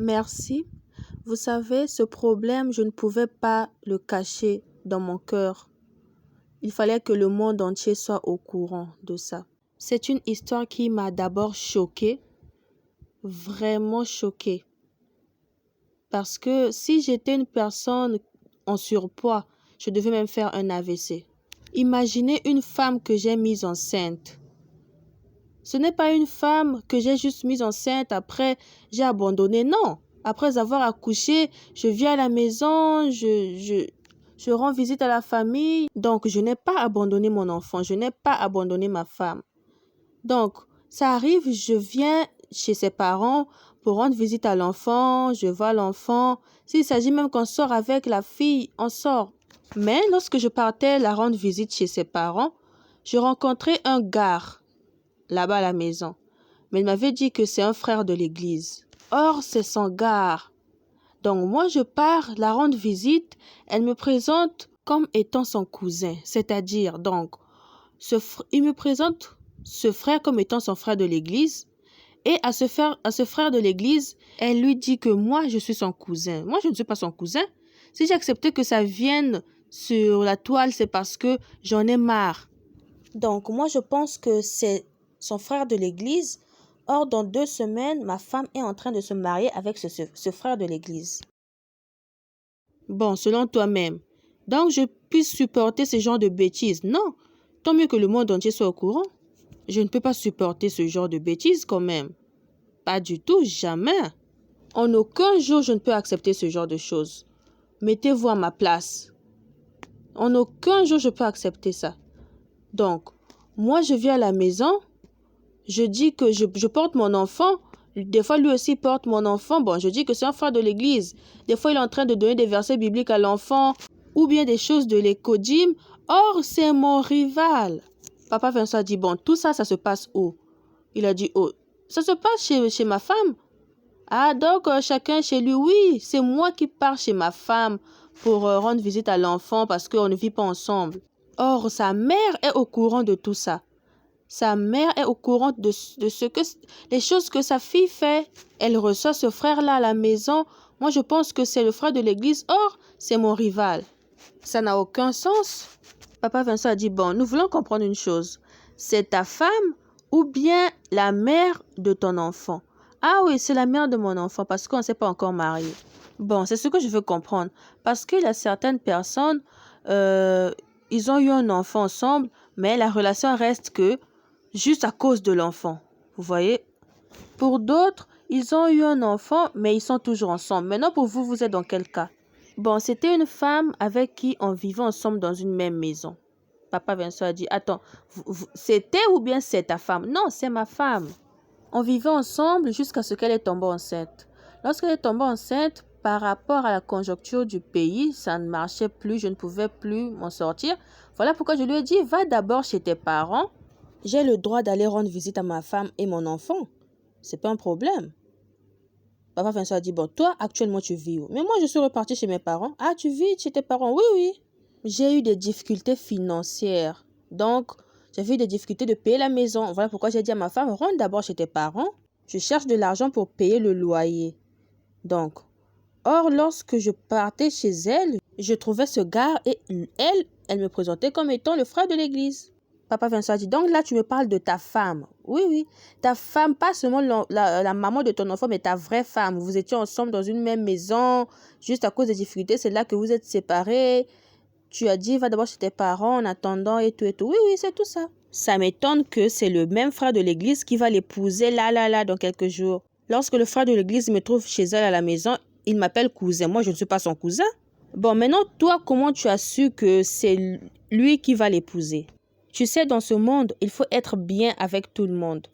Merci. Vous savez, ce problème, je ne pouvais pas le cacher dans mon cœur. Il fallait que le monde entier soit au courant de ça. C'est une histoire qui m'a d'abord choquée, vraiment choquée. Parce que si j'étais une personne en surpoids, je devais même faire un AVC. Imaginez une femme que j'ai mise enceinte. Ce n'est pas une femme que j'ai juste mise enceinte, après j'ai abandonné. Non, après avoir accouché, je viens à la maison, je rends visite à la famille. Donc, je n'ai pas abandonné mon enfant, je n'ai pas abandonné ma femme. Donc, ça arrive, je viens chez ses parents pour rendre visite à l'enfant, je vois l'enfant. S'il s'agit même qu'on sort avec la fille, on sort. Mais lorsque je partais la rendre visite chez ses parents, je rencontrais un gars là-bas à la maison. Mais il m'avait dit que c'est un frère de l'église. Or, c'est son gars. Donc, moi, je pars la rendre visite. Elle me présente comme étant son cousin. C'est-à-dire, donc, il me présente ce frère comme étant son frère de l'église. Et à ce frère de l'église, elle lui dit que moi, je suis son cousin. Moi, je ne suis pas son cousin. Si j'ai accepté que ça vienne sur la toile, c'est parce que j'en ai marre. Donc, moi, je pense que c'est son frère de l'église. Or, dans 2 semaines, ma femme est en train de se marier avec ce frère de l'église. Bon, selon toi-même. Donc, je puisse supporter ce genre de bêtises? Non. Tant mieux que le monde entier soit au courant. Je ne peux pas supporter ce genre de bêtises quand même. Pas du tout, jamais. En aucun jour, je ne peux accepter ce genre de choses. Mettez-vous à ma place. En aucun jour, je peux accepter ça. Donc, moi, je viens à la maison, je dis que je porte mon enfant. Des fois, lui aussi porte mon enfant. Bon, je dis que c'est un frère de l'église. Des fois, il est en train de donner des versets bibliques à l'enfant ou bien des choses de l'écodim. Or, c'est mon rival. Papa Vincent a dit, bon, tout ça, ça se passe où? Il a dit, oh, ça se passe chez ma femme. Ah, donc, chacun chez lui. Oui, c'est moi qui pars chez ma femme pour rendre visite à l'enfant parce qu'on ne vit pas ensemble. Or, sa mère est au courant de tout ça. Sa mère est au courant de ce que les choses que sa fille fait. Elle reçoit ce frère-là à la maison. Moi, je pense que c'est le frère de l'église. Or, c'est mon rival. Ça n'a aucun sens. Papa Vincent a dit, bon, nous voulons comprendre une chose. C'est ta femme ou bien la mère de ton enfant? Ah oui, c'est la mère de mon enfant parce qu'on ne s'est pas encore marié. Bon, c'est ce que je veux comprendre. Parce qu'il y a certaines personnes, ils ont eu un enfant ensemble, mais la relation reste que juste à cause de l'enfant. Vous voyez? Pour d'autres, ils ont eu un enfant, mais ils sont toujours ensemble. Maintenant, pour vous, vous êtes dans quel cas? Bon, c'était une femme avec qui on vivait ensemble dans une même maison. Papa Vincent a dit, attends, c'était ou bien c'est ta femme? Non, c'est ma femme. On vivait ensemble jusqu'à ce qu'elle est tombée enceinte. Lorsqu'elle est tombée enceinte, par rapport à la conjoncture du pays, ça ne marchait plus, je ne pouvais plus m'en sortir. Voilà pourquoi je lui ai dit, va d'abord chez tes parents. J'ai le droit d'aller rendre visite à ma femme et mon enfant. C'est pas un problème. Papa Vincent a dit, bon, toi, actuellement, tu vis où? Mais moi, je suis repartie chez mes parents. Ah, tu vis chez tes parents? Oui, oui. J'ai eu des difficultés financières. Donc, j'avais eu des difficultés de payer la maison. Voilà pourquoi j'ai dit à ma femme, rentre d'abord chez tes parents. Je cherche de l'argent pour payer le loyer. Donc, or, lorsque je partais chez elle, je trouvais ce gars et elle me présentait comme étant le frère de l'église. Papa Vincent a dit, donc là, tu me parles de ta femme. Oui, oui. Ta femme, pas seulement la maman de ton enfant, mais ta vraie femme. Vous étiez ensemble dans une même maison. Juste à cause des difficultés, c'est là que vous êtes séparés. Tu as dit, va d'abord chez tes parents en attendant et tout et tout. Oui, oui, c'est tout ça. Ça m'étonne que c'est le même frère de l'église qui va l'épouser là, dans quelques jours. Lorsque le frère de l'église me trouve chez elle à la maison, il m'appelle cousin. Moi, je ne suis pas son cousin. Bon, maintenant, toi, comment tu as su que c'est lui qui va l'épouser? Tu sais, dans ce monde, il faut être bien avec tout le monde.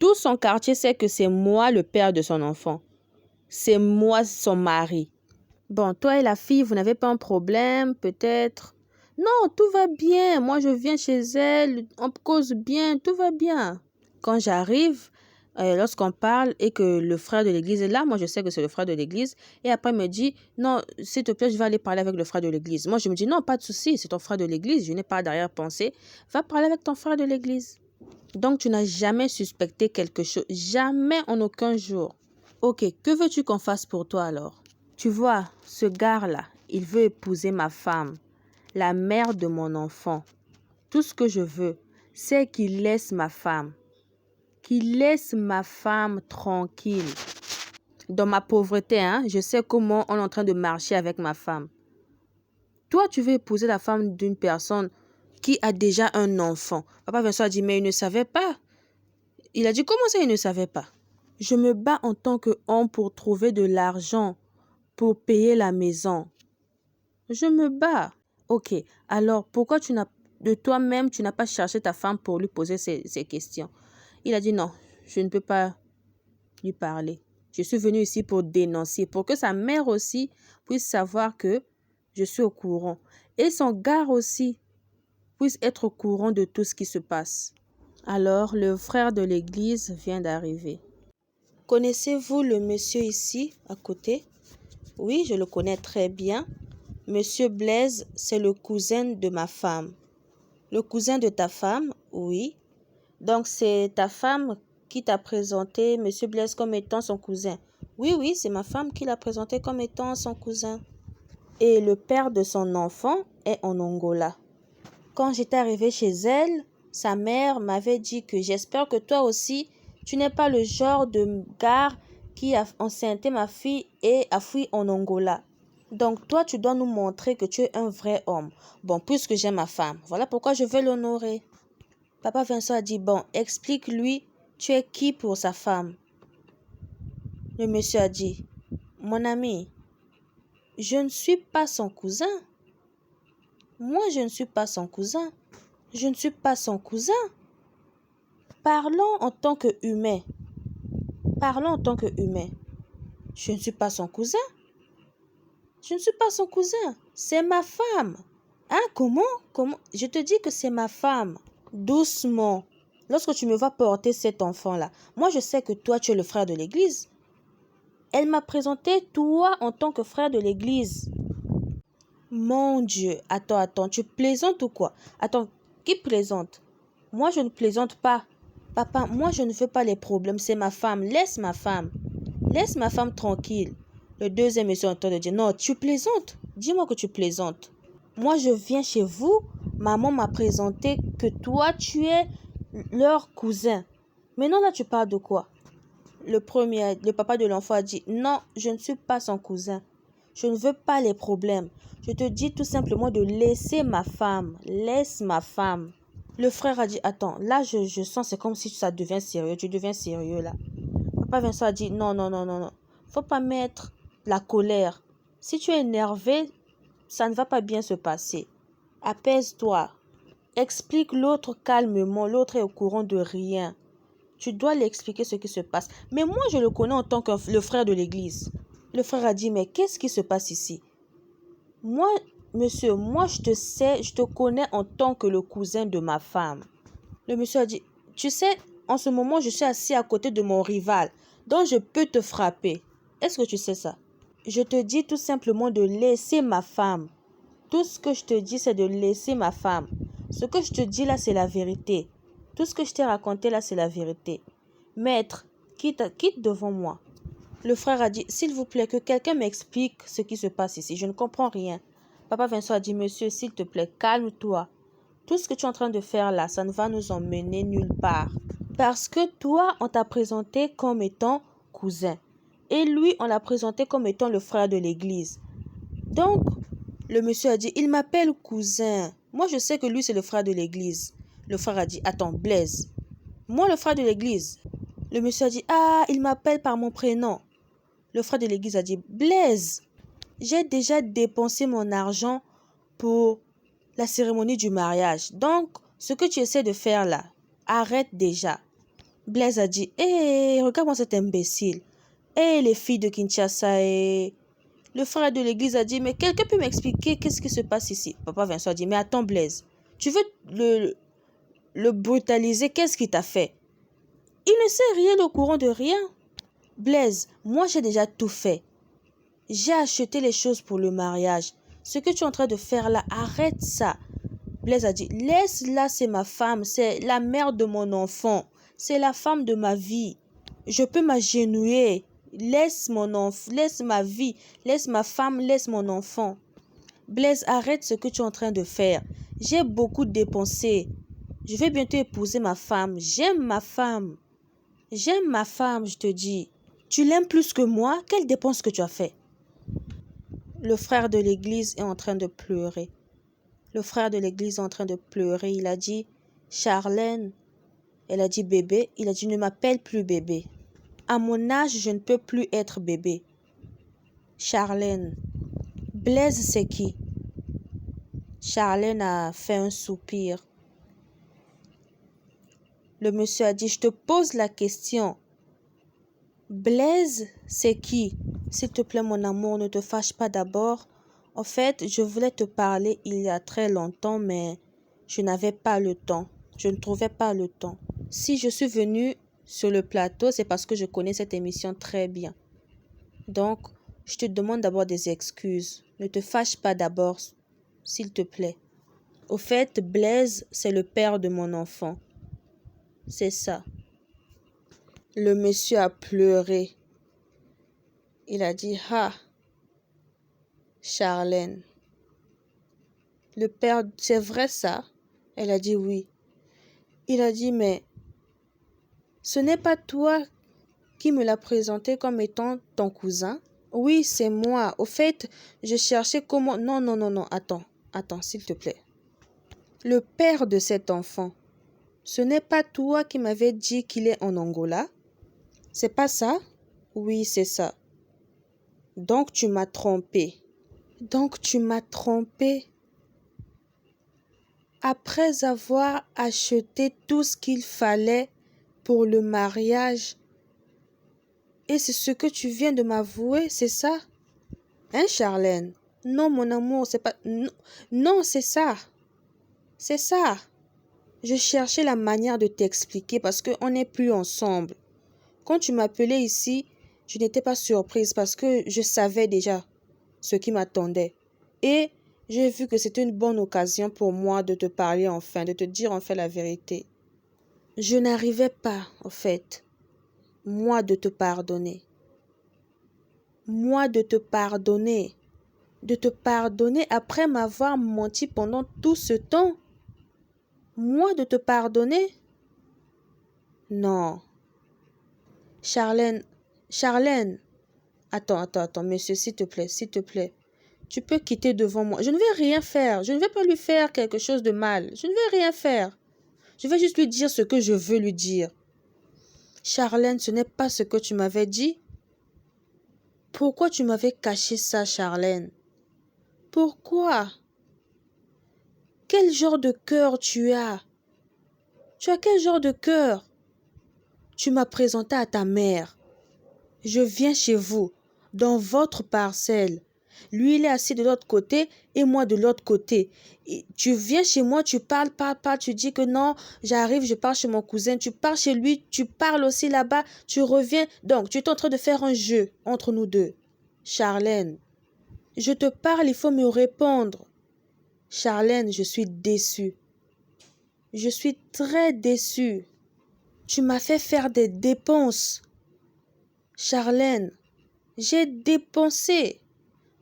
Tout son quartier sait que c'est moi le père de son enfant. C'est moi son mari. Bon, toi et la fille, vous n'avez pas un problème, peut-être? Non, tout va bien. Moi, je viens chez elle, on cause bien, tout va bien. Quand j'arrive, lorsqu'on parle et que le frère de l'église est là, moi, je sais que c'est le frère de l'église. Et après, il me dit, non, s'il te plaît, je vais aller parler avec le frère de l'église. Moi, je me dis, non, pas de souci, c'est ton frère de l'église. Je n'ai pas d'arrière-pensée. Va parler avec ton frère de l'église. Donc, tu n'as jamais suspecté quelque chose. Jamais, en aucun jour. Ok, que veux-tu qu'on fasse pour toi alors? Tu vois, ce gars-là, il veut épouser ma femme, la mère de mon enfant. Tout ce que je veux, c'est qu'il laisse ma femme. Qu'il laisse ma femme tranquille. Dans ma pauvreté, je sais comment on est en train de marcher avec ma femme. Toi, tu veux épouser la femme d'une personne qui a déjà un enfant. Papa Vincent a dit, mais il ne savait pas. Il a dit, comment ça, il ne savait pas? Je me bats en tant qu'homme pour trouver de l'argent pour payer la maison. Je me bats. Ok, alors pourquoi de toi-même, tu n'as pas cherché ta femme pour lui poser ces questions? Il a dit non, je ne peux pas lui parler. Je suis venu ici pour dénoncer, pour que sa mère aussi puisse savoir que je suis au courant. Et son gars aussi puisse être au courant de tout ce qui se passe. Alors, le frère de l'église vient d'arriver. Connaissez-vous le monsieur ici, à côté? Oui, je le connais très bien. Monsieur Blaise, c'est le cousin de ma femme. Le cousin de ta femme? Oui. Donc, c'est ta femme qui t'a présenté Monsieur Blaise comme étant son cousin? Oui, c'est ma femme qui l'a présenté comme étant son cousin. Et le père de son enfant est en Angola. Quand j'étais arrivée chez elle, sa mère m'avait dit que j'espère que toi aussi, tu n'es pas le genre de gars qui a enceinté ma fille et a fui en Angola. Donc toi, tu dois nous montrer que tu es un vrai homme. Bon, puisque j'ai ma femme, voilà pourquoi je veux l'honorer. Papa Vincent a dit, bon, explique-lui, tu es qui pour sa femme? Le monsieur a dit, mon ami, je ne suis pas son cousin. Moi, je ne suis pas son cousin. Je ne suis pas son cousin. Parlons en tant qu'humain. Parlons en tant qu'humain. Je ne suis pas son cousin. Je ne suis pas son cousin. C'est ma femme. Hein, comment? Je te dis que c'est ma femme. Doucement. Lorsque tu me vas porter cet enfant-là, moi je sais que toi tu es le frère de l'église. Elle m'a présenté toi en tant que frère de l'église. Mon Dieu, attends, tu plaisantes ou quoi? Attends, qui plaisante? Moi je ne plaisante pas. Papa, moi je ne veux pas les problèmes, c'est ma femme. Laisse ma femme. Laisse ma femme tranquille. Le deuxième monsieur est en train de dire, non, tu plaisantes. Dis-moi que tu plaisantes. Moi je viens chez vous, maman m'a présenté que toi tu es leur cousin. Maintenant là tu parles de quoi? Le papa de l'enfant a dit, non, je ne suis pas son cousin. Je ne veux pas les problèmes. Je te dis tout simplement de laisser ma femme. Laisse ma femme. Le frère a dit, attends, là je sens c'est comme si ça devient sérieux. Tu deviens sérieux là. Papa Vincent a dit, non. Faut pas mettre la colère. Si tu es énervé, ça ne va pas bien se passer. Apaise-toi. Explique l'autre calmement. L'autre est au courant de rien. Tu dois lui expliquer ce qui se passe. Mais moi, je le connais en tant que le frère de l'église. Le frère a dit, mais qu'est-ce qui se passe ici? Moi, monsieur, moi, je te sais, je te connais en tant que le cousin de ma femme. Le monsieur a dit, tu sais, en ce moment, je suis assis à côté de mon rival. Donc, je peux te frapper. Est-ce que tu sais ça? Je te dis tout simplement de laisser ma femme. Tout ce que je te dis, c'est de laisser ma femme. Ce que je te dis là, c'est la vérité. Tout ce que je t'ai raconté là, c'est la vérité. Maître, quitte devant moi. Le frère a dit, s'il vous plaît, que quelqu'un m'explique ce qui se passe ici. Je ne comprends rien. Papa Vincent a dit, monsieur, s'il te plaît, calme-toi. Tout ce que tu es en train de faire là, ça ne va nous emmener nulle part. Parce que toi, on t'a présenté comme étant cousin. Et lui, on l'a présenté comme étant le frère de l'église. Donc, le monsieur a dit, il m'appelle cousin. Moi, je sais que lui, c'est le frère de l'église. Le frère a dit, attends, Blaise. Moi, le frère de l'église. Le monsieur a dit, ah, il m'appelle par mon prénom. Le frère de l'église a dit, Blaise, j'ai déjà dépensé mon argent pour la cérémonie du mariage. Donc, ce que tu essaies de faire là, arrête déjà. Blaise a dit, regarde-moi cet imbécile. Les filles de Kinshasa Le frère de l'église a dit, mais quelqu'un peut m'expliquer qu'est-ce qui se passe ici? Papa Vincent a dit, mais attends Blaise, tu veux le brutaliser, qu'est-ce qu'il t'a fait? Il ne sait rien au courant de rien. Blaise, moi j'ai déjà tout fait. J'ai acheté les choses pour le mariage. Ce que tu es en train de faire là, arrête ça. Blaise a dit, laisse-la, c'est ma femme, c'est la mère de mon enfant, c'est la femme de ma vie. Je peux m'agenouiller Laisse laisse ma vie, laisse ma femme, laisse mon enfant. Blaise, arrête ce que tu es en train de faire. J'ai beaucoup dépensé. Je vais bientôt épouser ma femme. J'aime ma femme. J'aime ma femme, je te dis. Tu l'aimes plus que moi? Quelle dépense que tu as fait? Le frère de l'église est en train de pleurer. Le frère de l'église est en train de pleurer. Il a dit, Charlène, elle a dit bébé. Il a dit, ne m'appelle plus bébé. À mon âge, je ne peux plus être bébé. Charlène, Blaise, c'est qui? Charlène a fait un soupir. Le monsieur a dit, je te pose la question. Blaise, c'est qui? S'il te plaît, mon amour, ne te fâche pas d'abord. En fait, je voulais te parler il y a très longtemps, mais je n'avais pas le temps. Je ne trouvais pas le temps. Si je suis venue sur le plateau, c'est parce que je connais cette émission très bien. Donc, je te demande d'abord des excuses. Ne te fâche pas d'abord, s'il te plaît. Au fait, Blaise, c'est le père de mon enfant. C'est ça. Le monsieur a pleuré. Il a dit, ah, Charlène. Le père, c'est vrai ça? Elle a dit oui. Il a dit, mais ce n'est pas toi qui me l'as présenté comme étant ton cousin? Oui, c'est moi. Au fait, je cherchais comment... Non, non, non, non, attends, s'il te plaît. Le père de cet enfant, ce n'est pas toi qui m'avais dit qu'il est en Angola? C'est pas ça? Oui, c'est ça. Donc tu m'as trompé. Donc tu m'as trompé. Après avoir acheté tout ce qu'il fallait pour le mariage. Et c'est ce que tu viens de m'avouer, c'est ça? Hein, Charlène? Non, mon amour, c'est pas... Non, non, c'est ça. C'est ça. Je cherchais la manière de t'expliquer parce qu'on n'est plus ensemble. Quand tu m'appelais ici, je n'étais pas surprise parce que je savais déjà ce qui m'attendait. Et j'ai vu que c'était une bonne occasion pour moi de te parler enfin, de te dire enfin la vérité. Je n'arrivais pas, en fait, moi de te pardonner. Moi de te pardonner. De te pardonner après m'avoir menti pendant tout ce temps. Moi de te pardonner? Non. Charlène, Attends, monsieur, s'il te plaît. Tu peux quitter devant moi. Je ne vais rien faire. Je ne vais pas lui faire quelque chose de mal. Je ne vais rien faire. Je vais juste lui dire ce que je veux lui dire. Charlène, ce n'est pas ce que tu m'avais dit. Pourquoi tu m'avais caché ça, Charlène? Pourquoi? Quel genre de cœur tu as? Tu as quel genre de cœur? Tu m'as présenté à ta mère. Je viens chez vous, dans votre parcelle. Lui, il est assis de l'autre côté et moi de l'autre côté. Et tu viens chez moi, tu parles, tu dis que non, j'arrive, je pars chez mon cousin. Tu pars chez lui, tu parles aussi là-bas, tu reviens. Donc, tu es en train de faire un jeu entre nous deux. Charlène, je te parle, il faut me répondre. Charlène, je suis déçue. Je suis très déçue. Tu m'as fait faire des dépenses. Charlène, j'ai dépensé.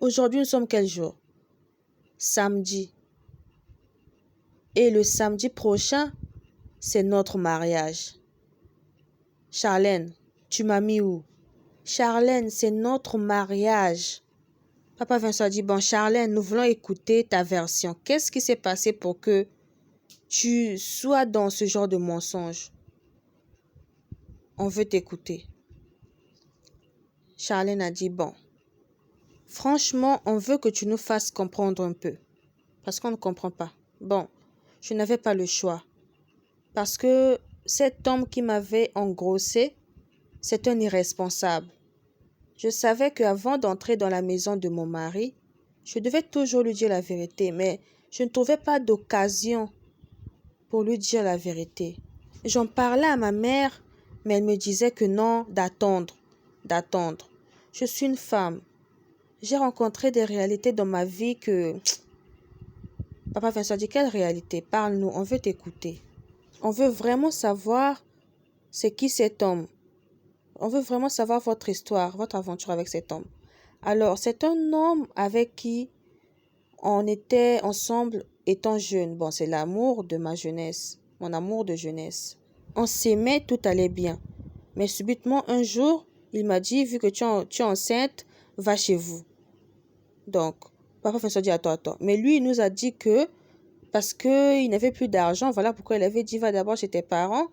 Aujourd'hui, nous sommes quel jour? Samedi. Et le samedi prochain, c'est notre mariage. Charlène, tu m'as mis où? Charlène, c'est notre mariage. Papa Vincent a dit, bon, Charlène, nous voulons écouter ta version. Qu'est-ce qui s'est passé pour que tu sois dans ce genre de mensonge? On veut t'écouter. Charlène a dit, bon, franchement, on veut que tu nous fasses comprendre un peu. Parce qu'on ne comprend pas. Bon, je n'avais pas le choix. Parce que cet homme qui m'avait engrossé, c'est un irresponsable. Je savais qu'avant d'entrer dans la maison de mon mari, je devais toujours lui dire la vérité, mais je ne trouvais pas d'occasion pour lui dire la vérité. J'en parlais à ma mère, mais elle me disait que non, d'attendre. Je suis une femme. J'ai rencontré des réalités dans ma vie que... Papa Vincent dit, quelle réalité? Parle-nous, on veut t'écouter. On veut vraiment savoir c'est qui cet homme. On veut vraiment savoir votre histoire, votre aventure avec cet homme. Alors, c'est un homme avec qui on était ensemble étant jeune. Bon, c'est l'amour de ma jeunesse, mon amour de jeunesse. On s'aimait, tout allait bien. Mais subitement, un jour, il m'a dit, vu que tu es enceinte, va chez vous. Donc, papa Vincent dit, attends. Mais lui, il nous a dit que, parce qu'il n'avait plus d'argent, voilà pourquoi il avait dit, va d'abord chez tes parents.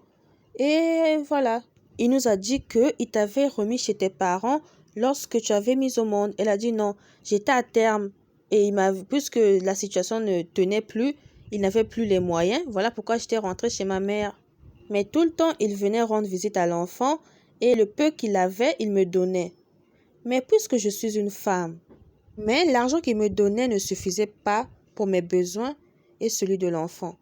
Et voilà. Il nous a dit qu'il t'avait remis chez tes parents lorsque tu avais mis au monde. Elle a dit non, j'étais à terme. Et puisque la situation ne tenait plus, il n'avait plus les moyens. Voilà pourquoi j'étais rentrée chez ma mère. Mais tout le temps, il venait rendre visite à l'enfant et le peu qu'il avait, il me donnait. Mais puisque je suis une femme, mais l'argent qu'il me donnait ne suffisait pas pour mes besoins et celui de l'enfant.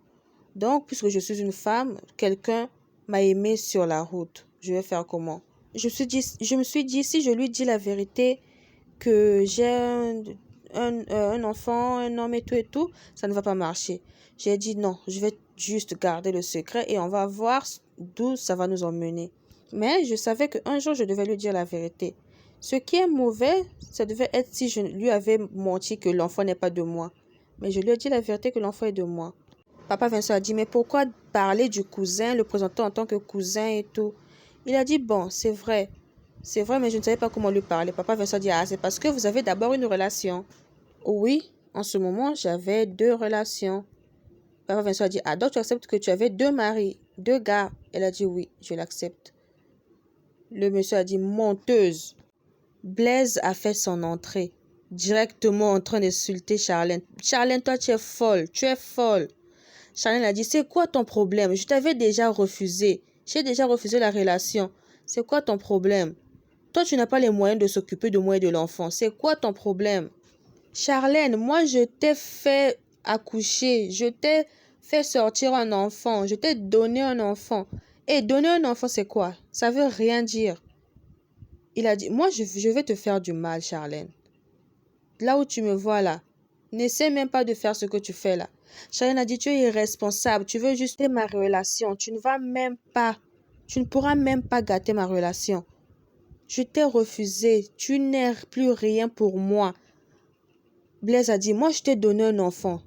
Donc, puisque je suis une femme, quelqu'un m'a aimé sur la route. Je vais faire comment? Je me suis dit, si je lui dis la vérité, que j'ai un enfant, un homme et tout, ça ne va pas marcher. J'ai dit non, je vais juste garder le secret et on va voir d'où ça va nous emmener. Mais je savais qu'un jour, je devais lui dire la vérité. Ce qui est mauvais, ça devait être si je lui avais menti que l'enfant n'est pas de moi. Mais je lui ai dit la vérité que l'enfant est de moi. Papa Vincent a dit, mais pourquoi parler du cousin, le présenter en tant que cousin et tout? Il a dit, bon, c'est vrai, mais je ne savais pas comment lui parler. Papa Vincent a dit, ah, c'est parce que vous avez d'abord une relation. Oui, en ce moment, j'avais 2 relations. Papa Vincent a dit, ah, donc tu acceptes que tu avais 2 maris, 2 gars. Elle a dit, oui, je l'accepte. Le monsieur a dit, menteuse. Blaise a fait son entrée, directement en train d'insulter Charlène. Charlène, toi, tu es folle, Charlène a dit, c'est quoi ton problème? Je t'avais déjà refusé. J'ai déjà refusé la relation. C'est quoi ton problème? Toi, tu n'as pas les moyens de s'occuper de moi et de l'enfant. C'est quoi ton problème? Charlène, moi, je t'ai fait accoucher. Je t'ai fait sortir un enfant. Je t'ai donné un enfant. Et donner un enfant, c'est quoi? Ça veut rien dire. Il a dit, moi, je vais te faire du mal, Charlène. Là où tu me vois là, n'essaie même pas de faire ce que tu fais là. Charlène a dit, tu es irresponsable, tu veux juste ma relation, tu ne pourras même pas gâter ma relation. Je t'ai refusé, tu n'es plus rien pour moi. Blaise a dit, moi je t'ai donné un enfant.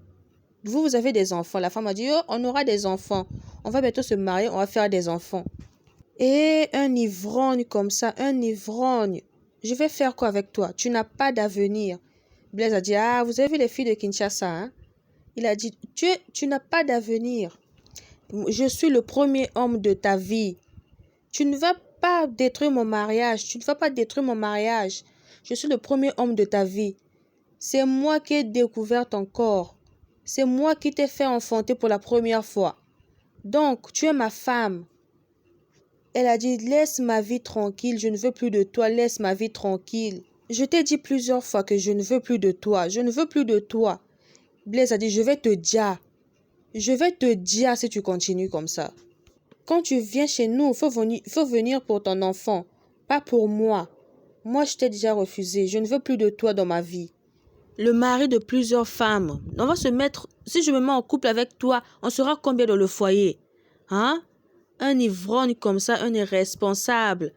Vous avez des enfants. La femme a dit, oh, on aura des enfants. On va bientôt se marier, on va faire des enfants. Et un ivrogne comme ça, un ivrogne. Je vais faire quoi avec toi? Tu n'as pas d'avenir. Blaise a dit, ah, vous avez vu les filles de Kinshasa, hein? Il a dit, tu n'as pas d'avenir. Je suis le premier homme de ta vie. Tu ne vas pas détruire mon mariage. Tu ne vas pas détruire mon mariage. Je suis le premier homme de ta vie. C'est moi qui ai découvert ton corps. C'est moi qui t'ai fait enfanter pour la première fois. Donc, tu es ma femme. Elle a dit, laisse ma vie tranquille. Je ne veux plus de toi. Laisse ma vie tranquille. Je t'ai dit plusieurs fois que je ne veux plus de toi. Je ne veux plus de toi. Blaise a dit, je vais te dire. Je vais te dire si tu continues comme ça. Quand tu viens chez nous, il faut venir pour ton enfant, pas pour moi. Moi, je t'ai déjà refusé. Je ne veux plus de toi dans ma vie. Le mari de plusieurs femmes. On va se mettre... Si je me mets en couple avec toi, on sera combien dans le foyer? Hein? Un ivrogne comme ça, un irresponsable.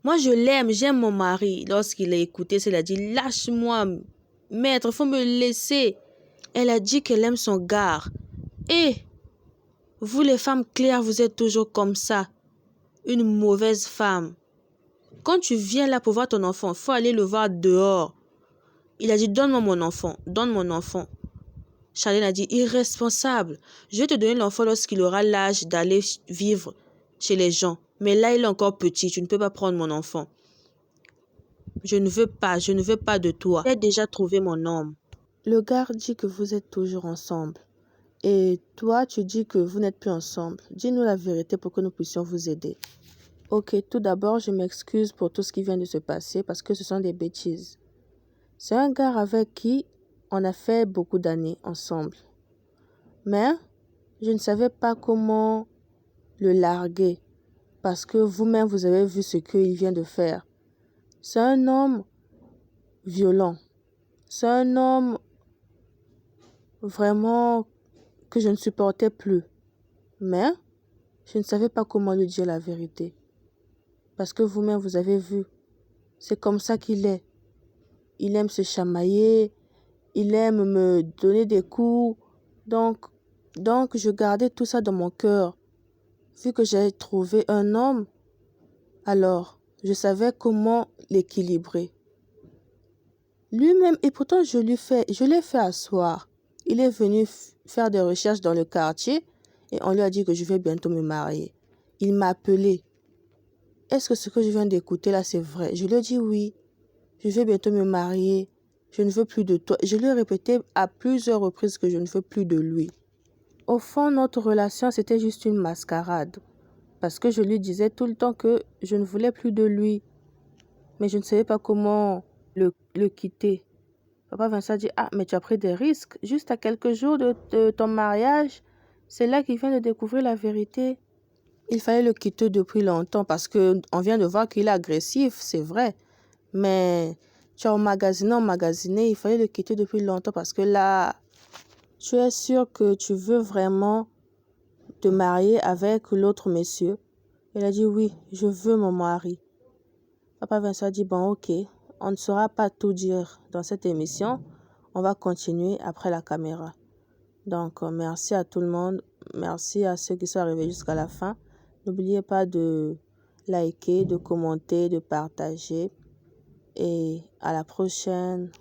Moi, je l'aime, j'aime mon mari. Lorsqu'il a écouté, il a dit, lâche-moi, maître, il faut me laisser. Elle a dit qu'elle aime son gars. Et vous, les femmes claires, vous êtes toujours comme ça. Une mauvaise femme. Quand tu viens là pour voir ton enfant, il faut aller le voir dehors. Il a dit, donne-moi mon enfant, donne mon enfant. Charlène a dit, irresponsable. Je vais te donner l'enfant lorsqu'il aura l'âge d'aller vivre chez les gens. Mais là, il est encore petit, tu ne peux pas prendre mon enfant. Je ne veux pas de toi. J'ai déjà trouvé mon homme. Le gars dit que vous êtes toujours ensemble. Et toi, tu dis que vous n'êtes plus ensemble. Dis-nous la vérité pour que nous puissions vous aider. Ok, tout d'abord, je m'excuse pour tout ce qui vient de se passer parce que ce sont des bêtises. C'est un gars avec qui on a fait beaucoup d'années ensemble. Mais je ne savais pas comment le larguer parce que vous-même, vous avez vu ce qu'il vient de faire. C'est un homme violent. C'est un homme vraiment que je ne supportais plus. Mais je ne savais pas comment lui dire la vérité. Parce que vous-même, vous avez vu. C'est comme ça qu'il est. Il aime se chamailler. Il aime me donner des coups. Donc, je gardais tout ça dans mon cœur. Vu que j'ai trouvé un homme, alors, je savais comment l'équilibrer. Lui-même, et pourtant, je l'ai fait asseoir. Il est venu faire des recherches dans le quartier et on lui a dit que je vais bientôt me marier. Il m'a appelé. Est-ce que ce que je viens d'écouter là, c'est vrai? Je lui ai dit oui. Je vais bientôt me marier. Je ne veux plus de toi. Je lui ai répété à plusieurs reprises que je ne veux plus de lui. Au fond, notre relation, c'était juste une mascarade. Parce que je lui disais tout le temps que je ne voulais plus de lui. Mais je ne savais pas comment le quitter. Papa Vincent dit, ah, mais tu as pris des risques. Juste à quelques jours de ton mariage, c'est là qu'il vient de découvrir la vérité. Il fallait le quitter depuis longtemps parce qu'on vient de voir qu'il est agressif, c'est vrai. Mais tu as emmagasiné, il fallait le quitter depuis longtemps parce que là, tu es sûr que tu veux vraiment te marier avec l'autre monsieur. Il a dit, oui, je veux mon mari. Papa Vincent dit, bon, ok, on ne saura pas tout dire dans cette émission. On va continuer après la caméra. Donc, merci à tout le monde. Merci à ceux qui sont arrivés jusqu'à la fin. N'oubliez pas de liker, de commenter, de partager. Et à la prochaine.